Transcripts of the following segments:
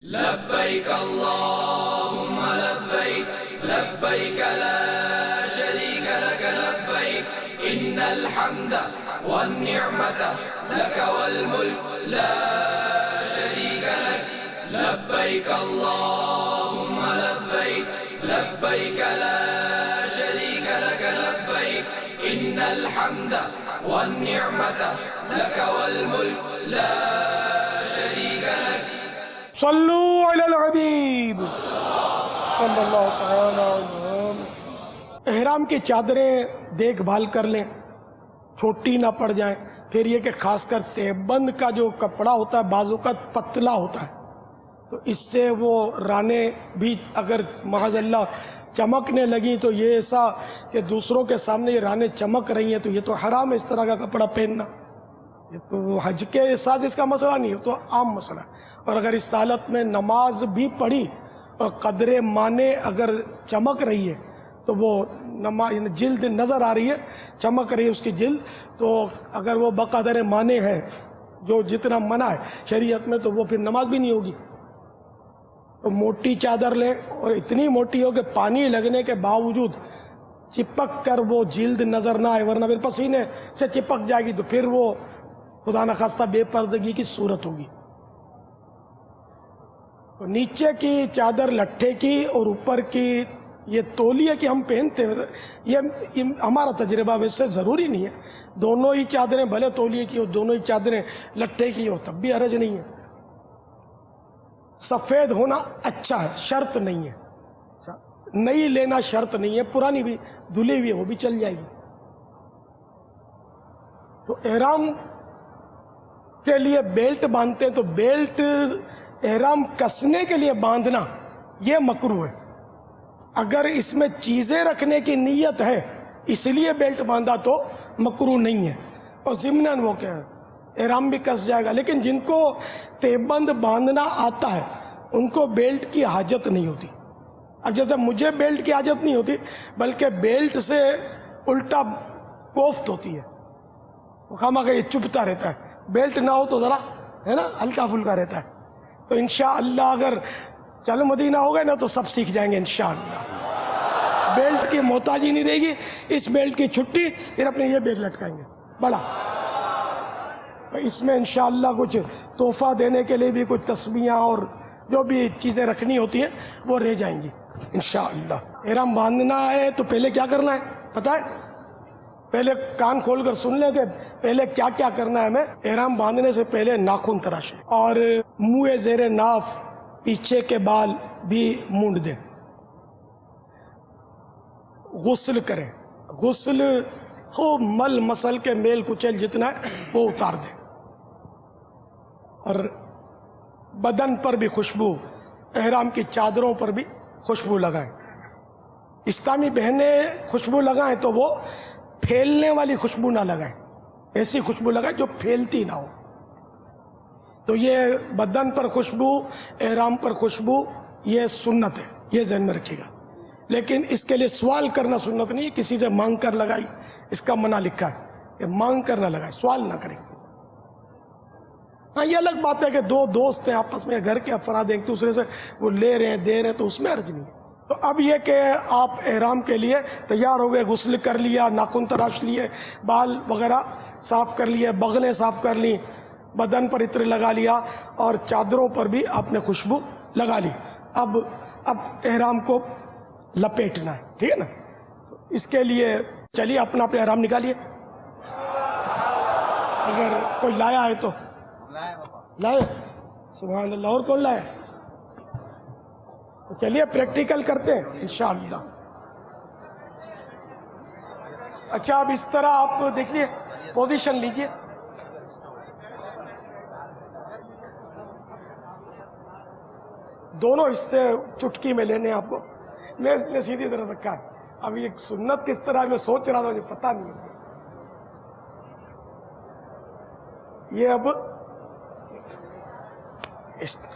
لبيك اللهم لبيك لبيك لا شريك لك لبيك إن الحمد والنعمة لك والملك لا شريك لك لبيك اللهم لبيك لبيك لا شريك لك لبيك إن الحمد والنعمة لك والملك لا شريك لك صلو علی الحبیب صلی اللہ تعالی علیہ۔ احرام کی چادریں دیکھ بھال کر لیں، چھوٹی نہ پڑ جائیں۔ پھر یہ کہ خاص کر تہبند کا جو کپڑا ہوتا ہے بعض اوقات پتلا ہوتا ہے، تو اس سے وہ رانے بھی اگر معاذ اللہ چمکنے لگیں تو یہ ایسا کہ دوسروں کے سامنے یہ رانے چمک رہی ہیں تو یہ تو حرام ہے اس طرح کا کپڑا پہننا۔ یہ تو حج کے ساتھ اس کا مسئلہ نہیں ہے، تو عام مسئلہ ہے۔ اور اگر اس حالت میں نماز بھی پڑھی اور قدر مانے اگر چمک رہی ہے تو وہ نماز جلد نظر آ رہی ہے، چمک رہی ہے اس کی جلد، تو اگر وہ بقدر مانے ہے جو جتنا منع ہے شریعت میں تو وہ پھر نماز بھی نہیں ہوگی۔ تو موٹی چادر لیں اور اتنی موٹی ہو کہ پانی لگنے کے باوجود چپک کر وہ جلد نظر نہ آئے، ورنہ پھر پسینے سے چپک جائے گی تو پھر وہ خدا نخواستہ بے پردگی کی صورت ہوگی۔ تو نیچے کی چادر لٹھے کی اور اوپر کی یہ تولیے کی ہم پہنتے ہیں، یہ ہمارا تجربہ ویسے ضروری نہیں ہے، دونوں ہی چادریں بھلے تولیے کی ہو، دونوں ہی چادریں لٹھے کی ہو تب بھی حرج نہیں ہے۔ سفید ہونا اچھا ہے، شرط نہیں ہے، نئی لینا شرط نہیں ہے، پرانی بھی دھلی ہوئی ہے وہ بھی چل جائے گی۔ تو احرام کے لیے بیلٹ باندھتے ہیں تو بیلٹ احرام کسنے کے لیے باندھنا یہ مکروہ ہے۔ اگر اس میں چیزیں رکھنے کی نیت ہے اس لیے بیلٹ باندھا تو مکروہ نہیں ہے، اور ضمناً وہ کیا ہے احرام بھی کس جائے گا۔ لیکن جن کو تہبند باندھنا آتا ہے ان کو بیلٹ کی حاجت نہیں ہوتی۔ اب جیسے مجھے بیلٹ کی حاجت نہیں ہوتی بلکہ بیلٹ سے الٹا کوفت ہوتی ہے، خامخواہ یہ چبھتا رہتا ہے، بیلٹ نہ ہو تو ذرا ہے نا ہلکا پھلکا رہتا ہے۔ تو انشاءاللہ اگر چل مدینہ ہو گئے نا تو سب سیکھ جائیں گے انشاءاللہ، بیلٹ کی محتاجی نہیں رہے گی۔ اس بیلٹ کی چھٹی پھر اپنے یہ بیگ لٹکائیں گے بڑا، اس میں انشاءاللہ کچھ تحفہ دینے کے لیے بھی کچھ تسبیحاں اور جو بھی چیزیں رکھنی ہوتی ہیں وہ رہ جائیں گی انشاءاللہ۔ احرام باندھنا ہے تو پہلے کیا کرنا ہے پتہ ہے؟ پہلے کان کھول کر سن لیں کہ پہلے کیا کیا کرنا ہے ہمیں۔ احرام باندھنے سے پہلے ناخن تراشیں اور منہ زیر ناف پیچھے کے بال بھی مونڈ دیں، غسل کریں، غسل خوب مل مسل کے میل کچل جتنا ہے وہ اتار دیں، اور بدن پر بھی خوشبو، احرام کی چادروں پر بھی خوشبو لگائیں۔ اسلامی بہنیں خوشبو لگائیں تو وہ پھیلنے والی خوشبو نہ لگائیں، ایسی خوشبو لگائیں جو پھیلتی نہ ہو۔ تو یہ بدن پر خوشبو، احرام پر خوشبو یہ سنت ہے، یہ ذہن میں رکھیے گا۔ لیکن اس کے لیے سوال کرنا سنت نہیں ہے، کسی سے مانگ کر لگائی اس کا منع لکھا ہے کہ مانگ کر نہ لگائے، سوال نہ کریں کسی سے۔ ہاں یہ الگ بات ہے کہ دو دوست ہیں آپس میں، گھر کے افراد ایک دوسرے سے وہ لے رہے ہیں دے رہے ہیں تو اس میں حرج نہیں ہے۔ تو اب یہ کہ آپ احرام کے لیے تیار ہو گئے، غسل کر لیا، ناخن تراش لیے، بال وغیرہ صاف کر لیے، بغلیں صاف کر لیں، بدن پر عطر لگا لیا اور چادروں پر بھی آپ نے خوشبو لگا لی۔ اب احرام کو لپیٹنا ہے، ٹھیک ہے نا؟ تو اس کے لیے چلیے اپنا احرام نکالیے، اگر کوئی لایا ہے تو لائے، سبحان اللہ۔ اور کون لائے؟ چلیے پریکٹیکل کرتے ہیں انشاءاللہ۔ اچھا اب اس طرح آپ دیکھ لیے، پوزیشن لیجئے، دونوں حصے چٹکی میں لینے آپ کو۔ میں سیدھی طرح رکھا ہے، اب یہ سنت کس طرح میں سوچ رہا تھا مجھے پتہ نہیں ہے۔ یہ اب اس طرح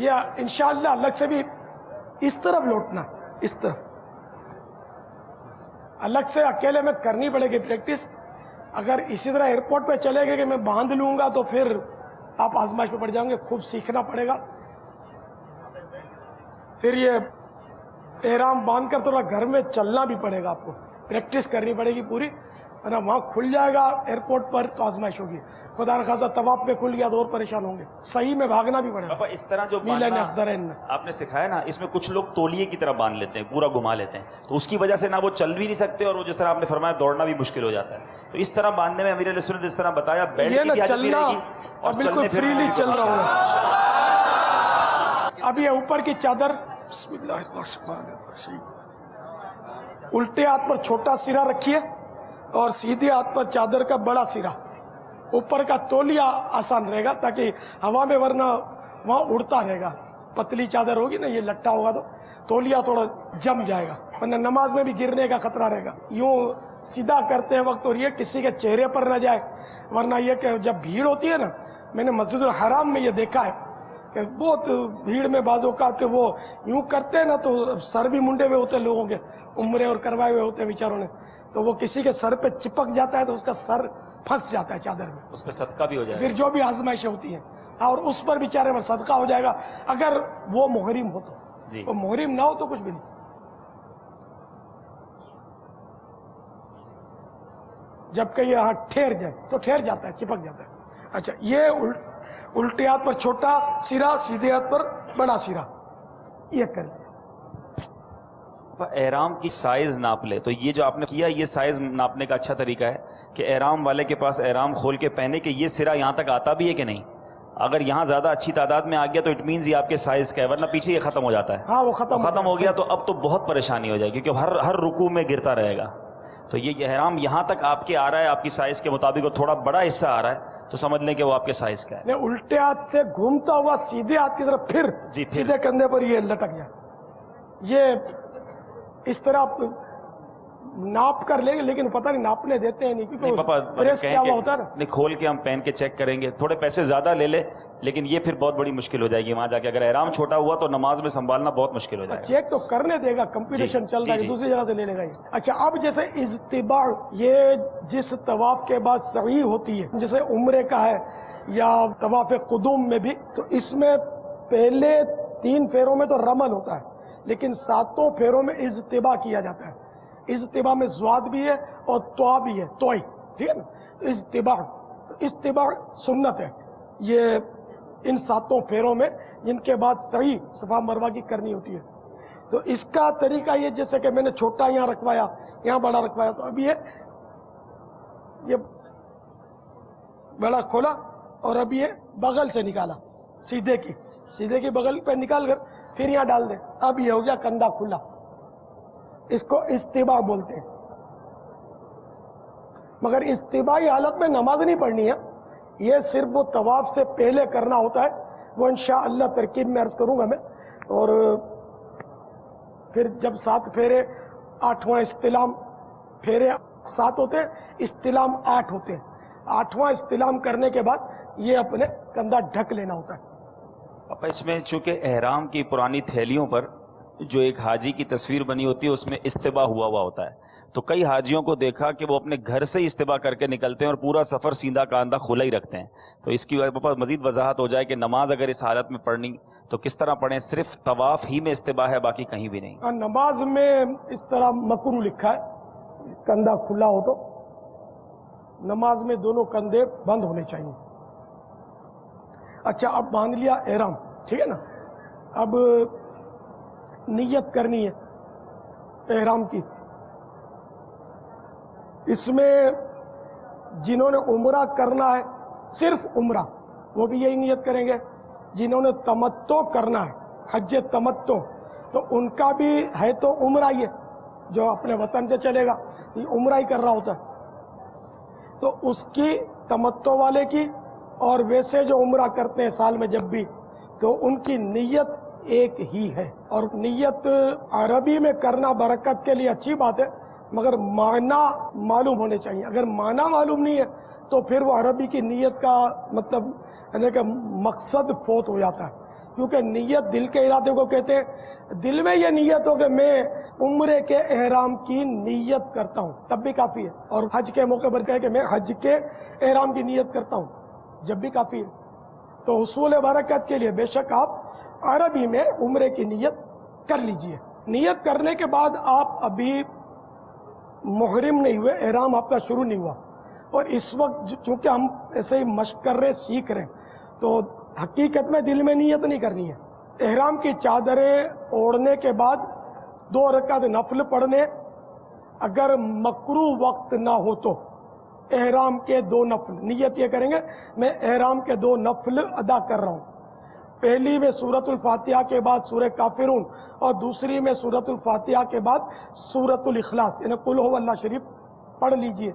یا انشاءاللہ الگ سے بھی اس طرف لوٹنا، اس طرف الگ سے اکیلے میں کرنی پڑے گی پریکٹس۔ اگر اسی طرح ایئرپورٹ پہ چلے گئے کہ میں باندھ لوں گا تو پھر آپ آزمائش پہ پڑ جائیں گے. خوب سیکھنا پڑے گا. پھر یہ احرام باندھ کر تھوڑا گھر میں چلنا بھی پڑے گا, آپ کو پریکٹس کرنی پڑے گی پوری, ورنہ وہاں کھل جائے گا ایئرپورٹ پر تو آزمائش ہوگی. خدا نخواستہ طواف پہ کھل گیا تو اور پریشان ہوں گے. صحیح میں بھاگنا بھی پڑے گا. پاپا اس طرح جو آپ نے سکھایا نا, اس میں کچھ لوگ تولیے کی طرح باندھ لیتے ہیں, پورا گھما لیتے ہیں, تو اس کی وجہ سے نہ وہ چل بھی نہیں سکتے اور وہ جس طرح آپ نے فرمایا دوڑنا بھی مشکل ہو جاتا ہے. تو اس طرح باندھنے میں امیر علیہ سنت جس طرح بتایا بیلٹ کی بھی حاجت نہیں رہے گی اور بالکل فریلی چل رہا ہوں. اب یہ اوپر کی چادر, بسم اللہ الرحمن الرحیم, الٹے ہاتھ پر چھوٹا سرا رکھیے اور سیدھے ہاتھ پر چادر کا بڑا سرا. اوپر کا تولیہ آسان رہے گا تاکہ ہوا میں, ورنہ وہاں اڑتا رہے گا. پتلی چادر ہوگی نا, یہ لٹا ہوگا تو تولیہ تھوڑا جم جائے گا, ورنہ نماز میں بھی گرنے کا خطرہ رہے گا. یوں سیدھا کرتے وقت, اور یہ کسی کے چہرے پر نہ جائے, ورنہ یہ کہ جب بھیڑ ہوتی ہے نا, میں نے مسجد الحرام میں یہ دیکھا ہے کہ بہت بھیڑ میں بعض اوقات وہ یوں کرتے ہیں نا تو سر بھی منڈے ہوئے ہوتے ہیں لوگوں کے, عمرے اور کروائے ہوئے ہوتے ہیں بیچاروں نے, تو وہ کسی کے سر پہ چپک جاتا ہے تو اس کا سر پھنس جاتا ہے چادر میں, اس پہ صدقہ بھی ہو جائے گا. پھر جو بھی آزمائشیں ہوتی ہیں اور اس پر بیچارے پر صدقہ ہو جائے گا اگر وہ محرم ہو تو. وہ محرم نہ ہو تو کچھ بھی نہیں. جبکہ یہ یہاں ٹھہر جائے تو ٹھہر جاتا ہے, چپک جاتا ہے. اچھا, یہ الٹے ہاتھ پر چھوٹا سرا, سیدھے ہاتھ پر بڑا سرا, یہ کر. احرام کی سائز ناپ لے تو یہ جو آپ نے کیا, یہ سائز ناپنے کا اچھا طریقہ ہے کہ احرام والے کے پاس احرام کھول کے پہنے کہ یہ سرا یہاں تک آتا بھی ہے کہ نہیں. اگر یہاں زیادہ اچھی تعداد میں آ گیا تو اٹ مینز یہ آپ کے سائز کا ہے, ورنہ پیچھے یہ ختم ہو جاتا ہے. ہاں, وہ ختم ہو گیا تو اب تو بہت پریشانی ہو جائے گی کیونکہ ہر رکوع میں گرتا رہے گا. تو یہ احرام یہاں تک آپ کے آ رہا ہے, آپ کی سائز کے مطابق, اور تھوڑا بڑا حصہ آ رہا ہے تو سمجھ لیں کہ وہ آپ کے سائز کا ہے. الٹے ہاتھ سے گھومتا ہوا سیدھے ہاتھ کی طرف پھر سیدھے کندھے پر یہ لٹک گیا. یہ اس طرح ناپ کر لیں گے, لیکن پتہ نہیں ناپنے دیتے ہیں نہیں, کیونکہ کھول کے ہم پہن کے چیک کریں گے. تھوڑے پیسے زیادہ لے لے, لیکن یہ پھر بہت بڑی مشکل ہو جائے گی وہاں جا کے. اگر احرام چھوٹا ہوا تو نماز میں سنبھالنا بہت مشکل ہو جائے گا. چیک تو کرنے دے گا, کمپٹیشن چل رہا ہے, دوسری جگہ سے لے لے گا. اچھا, اب جیسے اجتباع, یہ جس طواف کے بعد سعی ہوتی ہے, جیسے عمرے کا ہے یا طواف قدوم میں بھی, تو اس میں پہلے 3 پھیروں میں تو رمل ہوتا ہے, لیکن 7 پھیروں میں اجتباع کیا جاتا ہے. اجتباع میں زواد بھی ہے اور طوا بھی ہے, توئی, ٹھیک ہے نا. اجتباع سنت ہے یہ ان 7 پھیروں میں, جن کے بعد صحیح صفا مروہ کی کرنی ہوتی ہے. تو اس کا طریقہ یہ, جیسے کہ میں نے چھوٹا یہاں رکھوایا, یہاں بڑا رکھوایا, تو اب یہ بڑا کھولا اور اب یہ بغل سے نکالا, سیدھے کی بغل پہ نکال کر پھر یہاں ڈال دیں. اب یہ ہو گیا کندھا کھلا. اس کو استباع بولتے ہیں. مگر استباعی حالت میں نماز نہیں پڑھنی ہے, یہ صرف وہ طواف سے پہلے کرنا ہوتا ہے. وہ انشاءاللہ ترکیب میں عرض کروں گا میں. اور پھر جب 7 پھیرے, 8واں استلام, پھیرے 7 ہوتے ہیں, استلام 8 ہوتے ہیں. 8واں استلام کرنے کے بعد یہ اپنے کندھا ڈھک لینا ہوتا ہے. اب اس میں چونکہ احرام کی پرانی تھیلیوں پر جو ایک حاجی کی تصویر بنی ہوتی ہے اس میں استباع ہوا ہوتا ہے, تو کئی حاجیوں کو دیکھا کہ وہ اپنے گھر سے ہی استباع کر کے نکلتے ہیں اور پورا سفر سیدھا کاندھا کھلا ہی رکھتے ہیں. تو اس کی مزید وضاحت ہو جائے کہ نماز اگر اس حالت میں پڑھنی تو کس طرح پڑھیں, صرف طواف ہی میں استباع ہے, باقی کہیں بھی نہیں. نماز میں اس طرح مکروہ لکھا ہے, کندھا کھلا ہو تو نماز میں دونوں کندھے بند ہونے چاہیے. اچھا, اب باندھ لیا احرام, ٹھیک ہے نا. اب نیت کرنی ہے احرام کی. اس میں جنہوں نے عمرہ کرنا ہے, صرف عمرہ, وہ بھی یہی نیت کریں گے. جنہوں نے تمتع کرنا ہے, حج تمتع, تو ان کا بھی ہے تو عمرہ ہی ہے, جو اپنے وطن سے چلے گا یہ عمرہ ہی کر رہا ہوتا ہے. تو اس کی, تمتع والے کی, اور ویسے جو عمرہ کرتے ہیں سال میں جب بھی, تو ان کی نیت ایک ہی ہے. اور نیت عربی میں کرنا برکت کے لیے اچھی بات ہے, مگر معنی معلوم ہونے چاہیے. اگر معنی معلوم نہیں ہے تو پھر وہ عربی کی نیت کا مطلب یعنی کہ مقصد فوت ہو جاتا ہے. کیونکہ نیت دل کے ارادے کو کہتے ہیں. دل میں یہ نیت ہو کہ میں عمرے کے احرام کی نیت کرتا ہوں تب بھی کافی ہے, اور حج کے موقع پر کہے کہ میں حج کے احرام کی نیت کرتا ہوں جب بھی کافی ہے. تو حصول برکت کے لیے بے شک آپ عربی میں عمرے کی نیت کر لیجئے. نیت کرنے کے بعد آپ ابھی محرم نہیں ہوئے, احرام آپ کا شروع نہیں ہوا, اور اس وقت چونکہ ہم ایسے ہی مشق کر رہے سیکھ رہے ہیں تو حقیقت میں دل میں نیت نہیں کرنی ہے. احرام کی چادریں اوڑھنے کے بعد 2 رکعت نفل پڑھنے, اگر مکروہ وقت نہ ہو تو احرام کے 2 نفل, نیت یہ کریں گے میں احرام کے 2 نفل ادا کر رہا ہوں. پہلی میں سورۃ الفاتحہ کے بعد سورہ کافرون, اور دوسری میں سورۃ الفاتحہ کے بعد سورۃ الاخلاص یعنی قل هو اللہ شریف پڑھ لیجئے.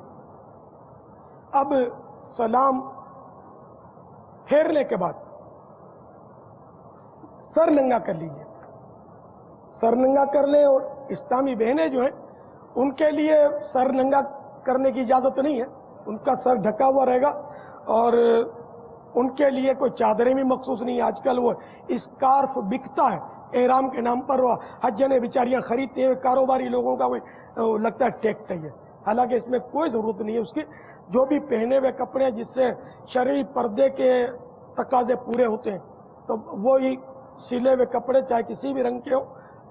اب سلام پھیرنے کے بعد سر ننگا کر لیجئے, سر ننگا کر لیں. اور اسلامی بہنیں جو ہیں ان کے لیے سر ننگا کرنے کی اجازت نہیں ہے, ان کا سر ڈھکا ہوا رہے گا, اور ان کے لیے کوئی چادریں بھی مخصوص نہیں. آج کل وہ اسکارف بکتا ہے احرام کے نام پر, وہ حجنے بیچاریاں خریدتے ہیں, کاروباری لوگوں کا وہ لگتا ہے ٹیکٹ ہے. حالانکہ اس میں کوئی ضرورت نہیں ہے اس کی. جو بھی پہنے ہوئے کپڑے ہیں جس سے شرعی پردے کے تقاضے پورے ہوتے ہیں تو وہی سلے ہوئے کپڑے چاہے کسی بھی رنگ کے ہو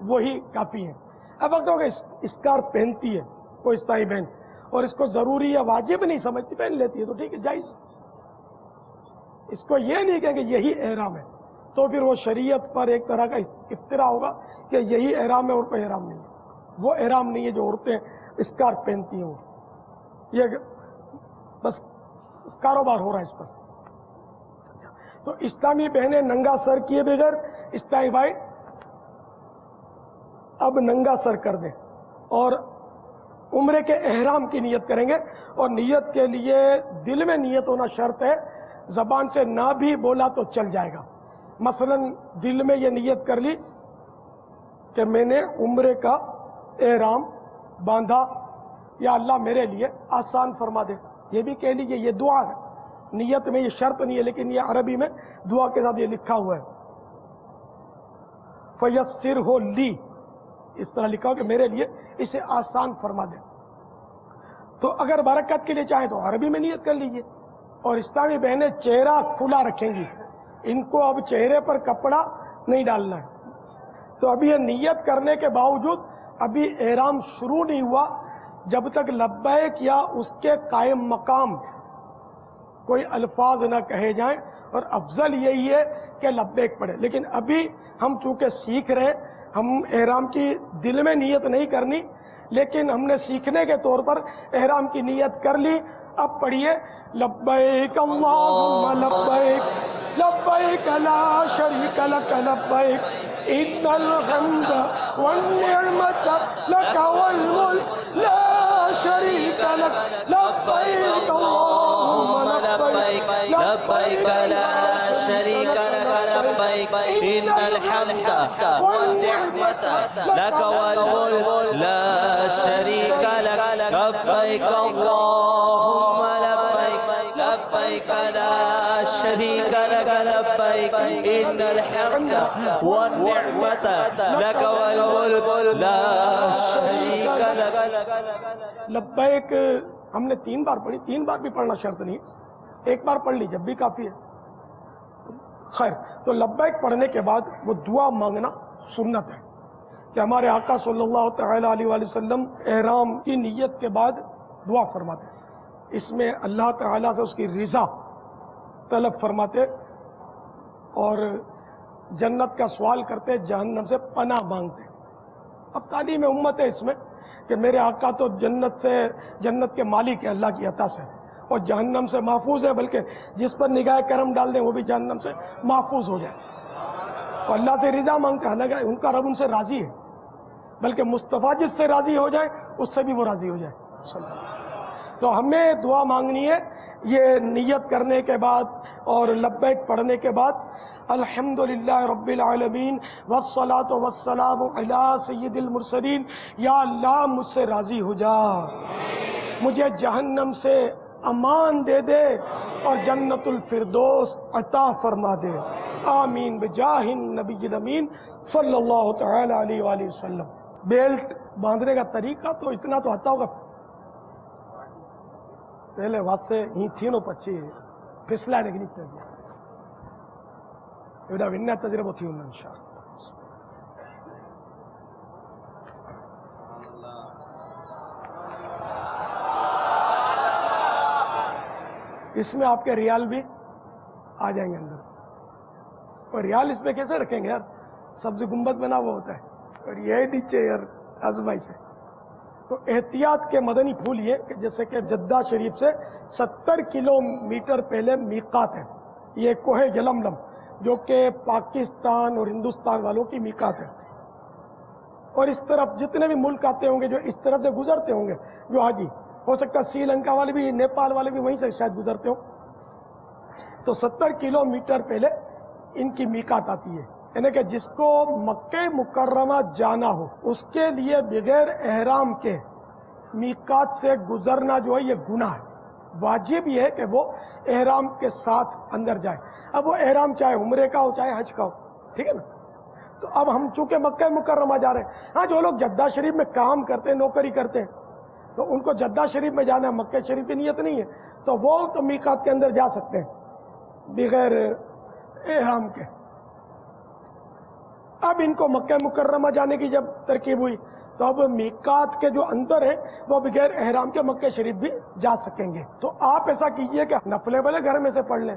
وہی کافی ہیں. اب اگر اسکارف پہنتی ہے کوئی عیسائی بہن اور اس کو ضروری یا واجب نہیں سمجھتی پہن لیتی ہے تو ٹھیک ہے, جائز. اس کو یہ نہیں کہیں کہ یہی احرام ہے, تو پھر وہ شریعت پر ایک طرح کا افترا ہوگا کہ یہی احرام ہے اور کوئی احرام نہیں ہے. وہ احرام نہیں ہے جو عورتیں اسکارف پہنتی ہیں, یہ بس کاروبار ہو رہا ہے اس پر. تو اسلامی بہنیں ننگا سر کیے بغیر, اسلامی بھائی اب ننگا سر کر دیں اور عمرے کے احرام کی نیت کریں گے. اور نیت کے لیے دل میں نیت ہونا شرط ہے, زبان سے نہ بھی بولا تو چل جائے گا. مثلا دل میں یہ نیت کر لی کہ میں نے عمرے کا احرام باندھا, یا اللہ میرے لیے آسان فرما دے, یہ بھی کہہ لیجیے. یہ دعا ہے, نیت میں یہ شرط نہیں ہے لیکن یہ عربی میں دعا کے ساتھ یہ لکھا ہوا ہے فَيَسِّرْهُ لِي, اس طرح لکھا ہو کہ میرے لیے اسے آسان فرما دے. تو اگر برکت کے لیے چاہیں تو عربی میں نیت کر لیجئے. اور اسلامی بہنیں چہرہ کھلا رکھیں گی, ان کو اب چہرے پر کپڑا نہیں ڈالنا ہے. تو ابھی یہ نیت کرنے کے باوجود ابھی احرام شروع نہیں ہوا جب تک لبیک یا اس کے قائم مقام کوئی الفاظ نہ کہے جائیں, اور افضل یہی ہے کہ لبیک پڑھے. لیکن ابھی ہم چونکہ سیکھ رہے, ہم احرام کی دل میں نیت نہیں کرنی, لیکن ہم نے سیکھنے کے طور پر احرام کی نیت کر لی. اب پڑھیے لبیک اللہم لبیک لبیک لا شریک لک لبیک ان الحمد والنعمت لک والملک لا شریک لک لبیک اللہم لبیک لبیک لا شریک لک لبیک ان الحمد والنعمت لک والملک لا شریک لک لبیک اللہم لبیک لبیک لا شریک لک لبیک ان الحمد والنعمت لک والملک لا شریک لک. لبیک ہم نے 3 بار پڑھی, 3 بار بھی پڑھنا شرط نہیں, ایک بار پڑھ لی جب بھی کافی ہے. خیر, تو لبیک پڑھنے کے بعد وہ دعا مانگنا سنت ہے کہ ہمارے آقا صلی اللہ تعالی علیہ وآلہ وسلم احرام کی نیت کے بعد دعا فرماتے. اس میں اللہ تعالیٰ سے اس کی رضا طلب فرماتے اور جنت کا سوال کرتے, جہنم سے پناہ مانگتے. اب تعلیم امت ہے اس میں کہ میرے آقا تو جنت کے مالک ہیں اللہ کی عطا سے, اور جہنم سے محفوظ ہے, بلکہ جس پر نگاہ کرم ڈال دیں وہ بھی جہنم سے محفوظ ہو جائے. اور اللہ سے رضا مانگتے, حالانکہ ان کا رب ان سے راضی ہے, بلکہ مصطفیٰ جس سے راضی ہو جائے اس سے بھی وہ راضی ہو جائے. تو ہمیں دعا مانگنی ہے یہ نیت کرنے کے بعد اور لبیک پڑھنے کے بعد. الحمدللہ رب العالمین والصلاة والسلام علی سید المرسلین. یا اللہ مجھ سے راضی ہو جا, مجھے جہنم سے امان دے دے اور جنت الفردوس عطا فرما دے. آمین بجاہ النبی الامین صلی اللہ تعالی علیہ وآلہ وسلم. بیلٹ باندھنے کا طریقہ تو اتنا تو آتا ہوگا. پہلے واسے ہی تھینو پچھی پھسلا نے گنی کر دیا. یہ ونا تجربہ تھی انہوں انشاءاللہ. اس میں آپ کے ریال بھی آ جائیں گے اندر. اور ریال اس میں کیسے رکھیں گے یار؟ سبز گنبد بنا ہوا ہوتا ہے اور یہ نیچے یار آزمائش ہے. تو احتیاط کے مدنی پھول یہ کہ جیسے کہ جدہ شریف سے 70 کلومیٹر پہلے میقات ہے. یہ کوہ یلملم جو کہ پاکستان اور ہندوستان والوں کی میقات ہے. اور اس طرف جتنے بھی ملک آتے ہوں گے جو اس طرف سے گزرتے ہوں گے جو حاجی، ہو سکتا ہے سری لنکا والے بھی، نیپال والے بھی وہیں سے شاید گزرتے ہوں. تو 70 کلومیٹر پہلے ان کی میقات آتی ہے. یعنی کہ جس کو مکہ مکرمہ جانا ہو اس کے لیے بغیر احرام کے میقات سے گزرنا جو ہے یہ گناہ ہے. واجب یہ ہے کہ وہ احرام کے ساتھ اندر جائے. اب وہ احرام چاہے عمرے کا ہو چاہے حج کا ہو، ٹھیک ہے نا. تو اب ہم چونکہ مکہ مکرمہ جا رہے ہیں، ہاں جو لوگ جدہ شریف میں کام کرتے ہیں، نوکری کرتے ہیں، تو ان کو جدہ شریف میں جانا ہے، مکہ شریف کی نیت نہیں ہے، تو وہ تو میقات کے اندر جا سکتے ہیں بغیر احرام کے. اب ان کو مکہ مکرمہ جانے کی جب ترکیب ہوئی تو اب میقات کے جو اندر ہے وہ بغیر احرام کے مکہ شریف بھی جا سکیں گے. تو آپ ایسا کیجئے کہ نفلیں بھلے گھر میں سے پڑھ لیں،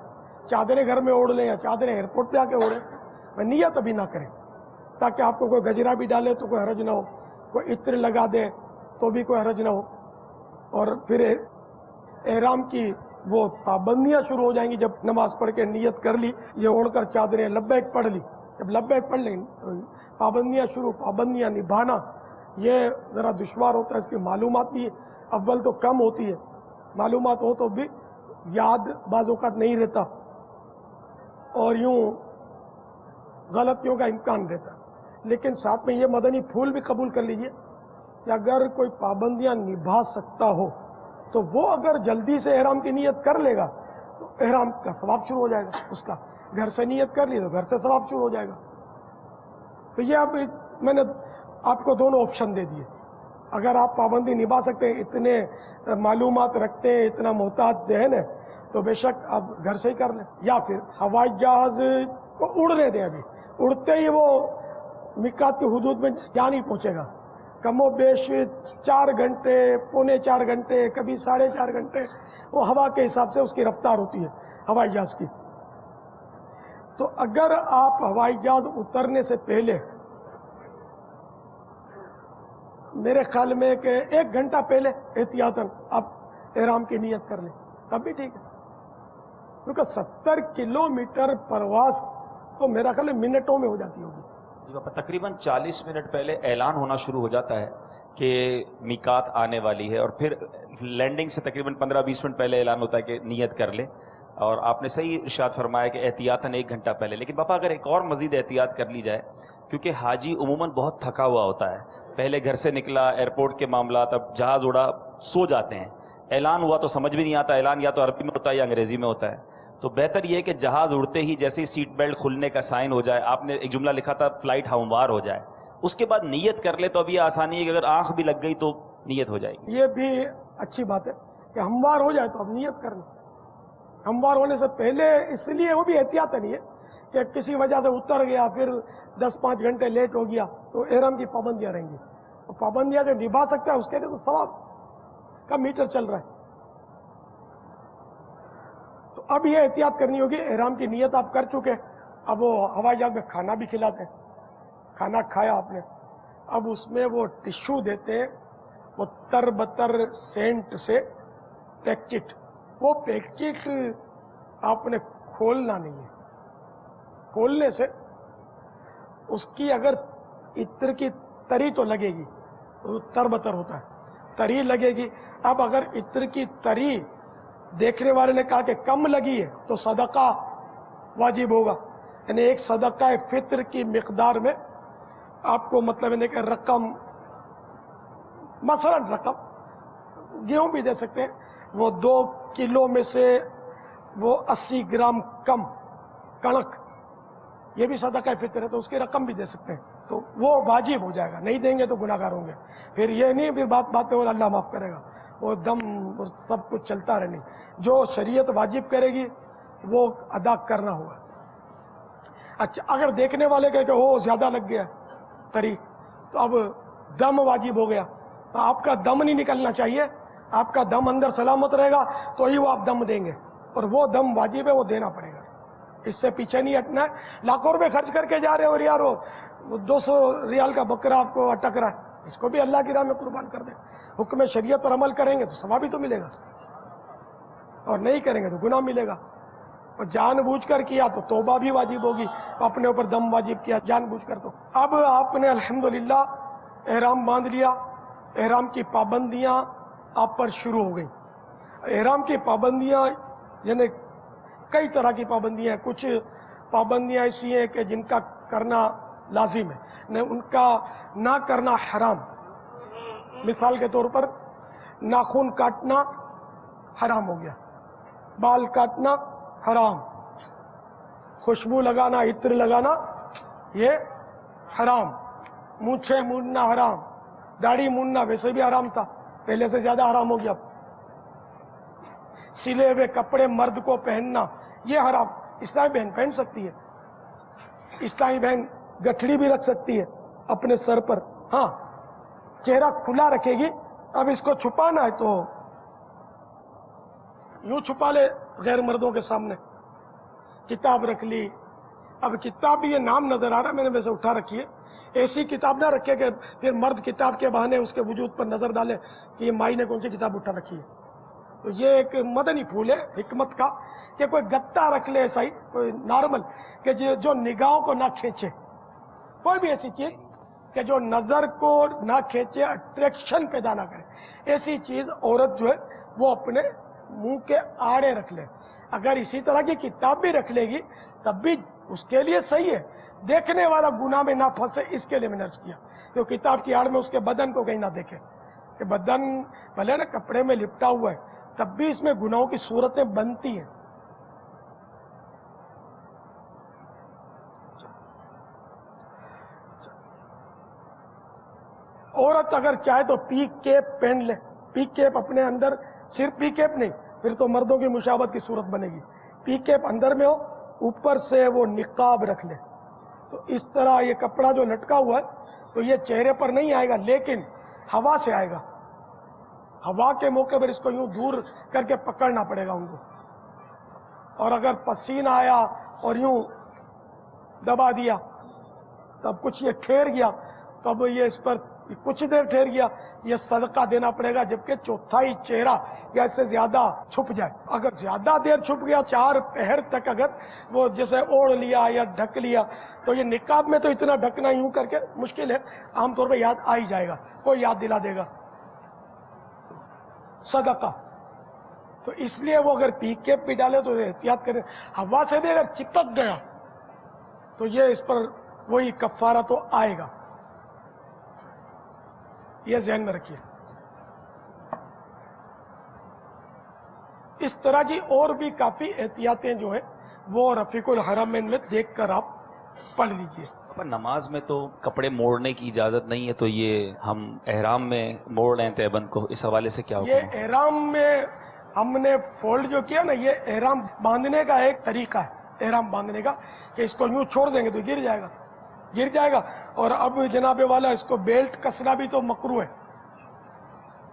چادریں گھر میں اوڑھ لیں یا چادریں ایئرپورٹ پہ آ کے اوڑھیں، نیت ابھی نہ کریں تاکہ آپ کو کوئی گجرا بھی ڈالے تو کوئی حرج نہ ہو، کوئی عطر لگا دے تو بھی کوئی حرج نہ ہو. اور پھر احرام کی وہ پابندیاں شروع ہو جائیں گی. جب نماز پڑھ کے نیت کر لی، یہ اوڑھ کر چادریں لبیک پڑھ لی، جب لبیک پڑھ لیں پابندیاں شروع. پابندیاں نبھانا یہ ذرا دشوار ہوتا ہے، اس کی معلومات بھی اول تو کم ہوتی ہے، معلومات ہو تو بھی یاد بعض اوقات نہیں رہتا اور یوں غلطیوں کا امکان رہتا. لیکن ساتھ میں یہ مدنی پھول بھی قبول کر لیجئے کہ اگر کوئی پابندیاں نبھا سکتا ہو تو وہ اگر جلدی سے احرام کی نیت کر لے گا تو احرام کا ثواب شروع ہو جائے گا. اس کا گھر سے نیت کر لی تو گھر سے ثواب شروع ہو جائے گا. تو یہ اب میں نے آپ کو دونوں آپشن دے دیے. اگر آپ پابندی نبھا سکتے ہیں، اتنے معلومات رکھتے ہیں، اتنا محتاط ذہن ہے، تو بے شک آپ گھر سے ہی کر لیں. یا پھر ہوائی جہاز کو اڑنے دیں. ابھی اڑتے ہی وہ میقات کی حدود میں جا نہیں پہنچے گا. کم و بیش 4 گھنٹے، پونے 4 گھنٹے، کبھی 4.5 گھنٹے وہ ہوا کے حساب سے اس کی رفتار ہوتی ہے ہوائی جہاز کی. تو اگر آپ ہوائی جہاز اترنے سے پہلے، میرے خیال میں کہ 1 گھنٹہ پہلے احتیاطاً آپ احرام کی نیت کر لیں تب بھی ٹھیک ہے. کیونکہ 70 کلومیٹر پرواز تو میرا خیال ہے منٹوں میں ہو جاتی ہوگی. جی پاپا، تقریباً 40 منٹ پہلے اعلان ہونا شروع ہو جاتا ہے کہ میقات آنے والی ہے، اور پھر لینڈنگ سے تقریباً 15-20 منٹ پہلے اعلان ہوتا ہے کہ نیت کر لیں. اور آپ نے صحیح ارشاد فرمایا کہ احتیاطاً 1 گھنٹہ پہلے. لیکن پاپا اگر ایک اور مزید احتیاط کر لی جائے، کیونکہ حاجی عموماً بہت تھکا ہوا ہوتا ہے، پہلے گھر سے نکلا، ایئرپورٹ کے معاملات، اب جہاز اڑا، سو جاتے ہیں، اعلان ہوا تو سمجھ بھی نہیں آتا، اعلان یا تو عربی میں ہوتا ہے یا انگریزی میں ہوتا ہے. تو بہتر یہ ہے کہ جہاز اڑتے ہی جیسے ہی سیٹ بیلٹ کھلنے کا سائن ہو جائے، آپ نے ایک جملہ لکھا تھا فلائٹ ہموار ہو جائے، اس کے بعد نیت کر لے تو اب یہ آسانی ہے کہ اگر آنکھ بھی لگ گئی تو نیت ہو جائے گی. یہ بھی اچھی بات ہے کہ ہموار ہو جائے تو اب نیت کرنا. ہموار ہونے سے پہلے اس لیے وہ بھی احتیاط نہیں ہے کہ کسی وجہ سے اتر گیا، پھر 10-5 گھنٹے لیٹ ہو گیا تو احرام کی پابندیاں رہیں گی. پابندیاں جو نبھا سکتا ہے اس کے لیے تو ثواب کا میٹر چل رہا ہے. تو اب یہ احتیاط کرنی ہوگی. احرام کی نیت آپ کر چکے، اب وہ ہوائی جہاز میں کھانا بھی کھلاتے ہیں، کھانا کھایا آپ نے، اب اس میں وہ ٹشو دیتے ہیں، وہ تر بتر سینٹ سے پیکٹ. وہ پیکٹ آپ نے کھولنا نہیں ہے. کھولنے سے اس کی اگر عطر کی تری تو لگے گی، وہ تر بتر ہوتا ہے، تری لگے گی. اب اگر عطر کی تری دیکھنے والے نے کہا کہ کم لگی ہے تو صدقہ واجب ہوگا. یعنی ایک صدقہ فطر کی مقدار میں آپ کو مطلب ہے کہ رقم، مثلا رقم گیہوں بھی دے سکتے ہیں، وہ 2 کلو میں سے وہ 80 گرام کم کڑک، یہ بھی صدقہ فطر ہے، تو اس کی رقم بھی دے سکتے ہیں، تو وہ واجب ہو جائے گا. نہیں دیں گے تو گناہ گار ہوں گے. پھر یہ نہیں پھر بات پہ وہ اللہ معاف کرے گا، وہ دم اور سب کچھ چلتا رہے. نہیں، جو شریعت واجب کرے گی وہ ادا کرنا ہوگا. اچھا، اگر دیکھنے والے کہ وہ زیادہ لگ گیا طریق، تو اب دم واجب ہو گیا. تو آپ کا دم نہیں نکلنا چاہیے، آپ کا دم اندر سلامت رہے گا تو ہی وہ آپ دم دیں گے، اور وہ دم واجب ہے، وہ دینا پڑے گا. اس سے پیچھے نہیں ہٹنا ہے. لاکھوں روپے خرچ کر کے جا رہے اور یار وہ 200 ریال کا بکرا آپ کو اٹک رہا ہے، اس کو بھی اللہ کی راہ میں قربان کر دیں. حکم شریعت پر عمل کریں گے تو ثواب بھی تو ملے گا، اور نہیں کریں گے تو گناہ ملے گا. اور جان بوجھ کر کیا تو توبہ بھی واجب ہوگی. اپنے اوپر دم واجب کیا جان بوجھ کر. تو اب آپ نے الحمدللہ احرام باندھ لیا، احرام کی پابندیاں آپ پر شروع ہو گئیں. احرام کی پابندیاں یعنی کئی طرح کی پابندیاں ہیں. کچھ پابندیاں ایسی ہیں کہ جن کا کرنا لازم ہے، ان کا نہ کرنا حرام. مثال کے طور پر ناخن کاٹنا حرام ہو گیا، بال کاٹنا حرام، خوشبو لگانا، عطر لگانا یہ حرام، مونچھیں مونڈنا حرام، داڑھی مونڈنا ویسے بھی حرام تھا، پہلے سے زیادہ حرام ہو گیا. سلے ہوئے کپڑے مرد کو پہننا یہ حرام. اسلامی بہن پہن سکتی ہے، اسلامی بہن گٹھڑی بھی رکھ سکتی ہے اپنے سر پر، ہاں چہرہ کھلا رکھے گی. اب اس کو چھپانا ہے تو یوں چھپا لے غیر مردوں کے سامنے. کتاب رکھ لی، اب کتاب بھی یہ نام نظر آ رہا ہے، میں نے ویسے اٹھا رکھی ہے. ایسی کتاب نہ رکھے کہ پھر مرد کتاب کے بہانے اس کے وجود پر نظر ڈالے کہ یہ مائی نے کون سی کتاب اٹھا رکھی ہے. تو یہ ایک مدنی پھول ہے حکمت کا کہ کوئی گتا رکھ لے ایسا ہی کوئی نارمل کہ جو نگاہوں کو نہ کھینچے. کوئی بھی ایسی چیز کہ جو نظر کو نہ کھینچے، اٹریکشن پیدا نہ کرے، ایسی چیز عورت جو ہے وہ اپنے منہ کے آڑے رکھ لے. اگر اسی طرح کی کتاب بھی رکھ لے گی تب بھی اس کے لیے صحیح ہے، دیکھنے والا گناہ میں نہ پھنسے، اس کے لیے میں نے عرض کیا. تو کتاب کی آڑ میں اس کے بدن کو کہیں نہ دیکھے، کہ بدن بھلے نا کپڑے میں لپٹا ہوا ہے تب بھی اس میں گناہوں کی صورتیں بنتی ہیں. عورت اگر چاہے تو پی کیپ پہن لے. پی کیپ اپنے اندر، صرف پی کیپ نہیں، پھر تو مردوں کی مشابہت کی صورت بنے گی. پی کیپ اندر میں ہو، اوپر سے وہ نقاب رکھ لے. تو اس طرح یہ کپڑا جو لٹکا ہوا ہے تو یہ چہرے پر نہیں آئے گا، لیکن ہوا سے آئے گا. ہوا کے موقع پر اس کو یوں دور کر کے پکڑنا پڑے گا ان کو. اور اگر پسینہ آیا اور یوں دبا دیا تب کچھ یہ ٹھہر گیا، تو اب یہ اس پر کچھ دیر ٹھہر گیا، یہ صدقہ دینا پڑے گا، جبکہ چوتھائی چہرہ یا اس سے زیادہ چھپ جائے. اگر زیادہ دیر چھپ گیا، 4 پہر تک اگر وہ جیسے اوڑھ لیا یا ڈھک لیا، تو یہ نقاب میں تو اتنا ڈھکنا یوں کر کے مشکل ہے، عام طور پہ یاد آ ہی جائے گا، کوئی یاد دلا دے گا صدقہ. تو اس لیے وہ اگر پی کیپ بھی ڈالے تو احتیاط کریں. ہوا سے بھی اگر چپک گیا تو یہ اس پر وہی کفارہ تو آئے گا، یہ ذہن میں رکھیے. اس طرح کی اور بھی کافی احتیاطیں جو ہیں وہ رفیق الحرمین میں دیکھ کر آپ پڑھ لیجئے. نماز میں تو کپڑے موڑنے کی اجازت نہیں ہے، تو یہ ہم احرام میں موڑ رہے ہیں تہبند کو، اس حوالے سے کیا ہوگا؟ یہ احرام میں ہم نے فولڈ جو کیا نا، یہ احرام باندھنے کا ایک طریقہ ہے، احرام باندھنے کا، کہ اس کو یوں چھوڑ دیں گے تو گر جائے گا. اور اب جناب والا اس کو بیلٹ کسنا بھی تو مکروہ ہے.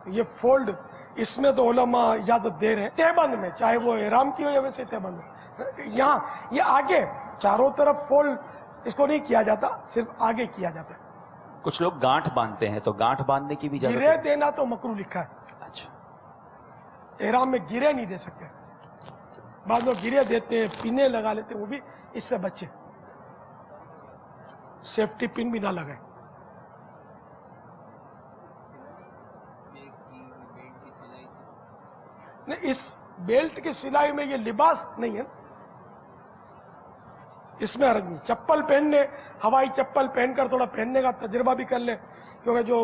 یہ فولڈ اس میں تو علماء اجازت دے رہے ہیں تہبند میں، چاہے وہ احرام کی ہو یا ویسے تہبند میں. یہاں یہ آگے چاروں طرف فولڈ اس کو نہیں کیا جاتا، صرف آگے کیا جاتا ہے. کچھ لوگ گانٹھ باندھتے ہیں، تو گانٹھ باندھنے کی بھی اجازت گرے ہے؟ دینا تو مکروہ لکھا ہے. اچھا، احرام میں گرے نہیں دے سکتے. بعض لوگ گرے دیتے ہیں، پینے لگا لیتے ہیں، وہ بھی اس سے بچے، سیفٹی پن بھی نہ لگائیں. نہیں، اس بیلٹ کی سلائی میں یہ لباس نہیں ہے، اس میں چپل پہننے، ہوائی چپل پہن کر تھوڑا پہننے کا تجربہ بھی کر لیں، کیونکہ جو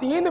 3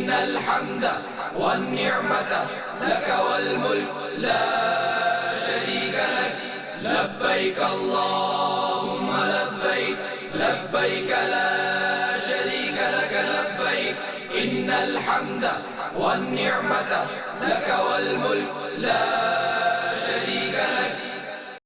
إن الحمد والنعمة لك والملك لا شريك لك لبيك اللهم لبيك لبيك لا شريك لك لبيك إن الحمد والنعمة لك والملك لا